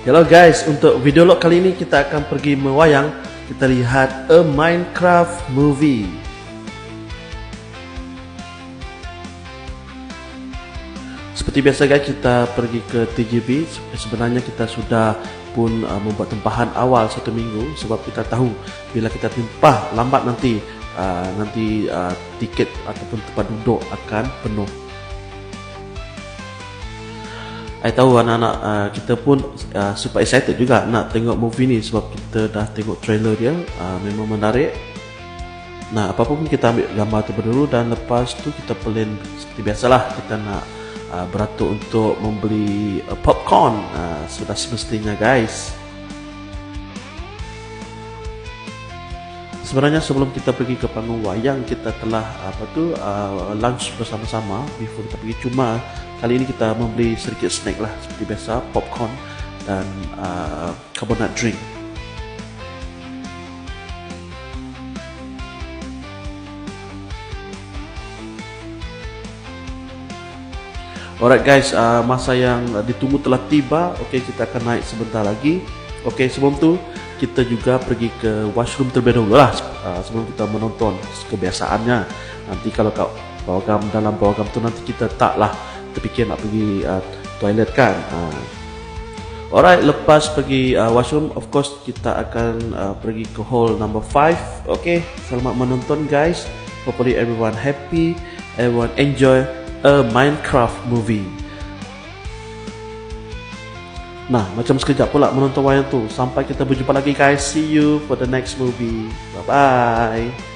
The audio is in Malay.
Hello guys, untuk video log kali ini kita akan pergi mewayang. Kita lihat a Minecraft movie. Seperti biasa guys, kita pergi ke TGV. Sebenarnya kita sudah pun membuat tempahan awal 1 minggu, sebab kita tahu bila kita tempah lambat nanti tiket ataupun tempat duduk akan penuh. Saya tahu anak-anak kita pun super excited juga nak tengok movie ni, sebab kita dah tengok trailer dia, memang menarik. Nah, apa pun kita ambil gambar terlebih dahulu, dan lepas tu kita plan seperti biasalah, kita nak beratur untuk membeli popcorn sudah semestinya guys. Sebenarnya sebelum kita pergi ke panggung wayang, kita telah lunch bersama-sama before kita pergi. Cuma kali ini kita membeli sedikit snack lah, seperti biasa, popcorn dan carbonate drink. Alright guys, masa yang ditunggu telah tiba. Okay, kita akan naik sebentar lagi. Okay, sebelum tu kita juga pergi ke washroom terlebih dahulu lah, sebelum kita menonton. Kebiasaannya nanti kalau dalam program tu nanti kita taklah terfikir nak pergi toilet kan. Alright, lepas pergi washroom, of course kita akan pergi ke hall number 5. Okay, selamat menonton guys. Hopefully everyone happy, everyone enjoy a Minecraft movie. Nah, macam sekejap pula menonton wayang tu. Sampai kita berjumpa lagi guys. See you for the next movie. Bye bye.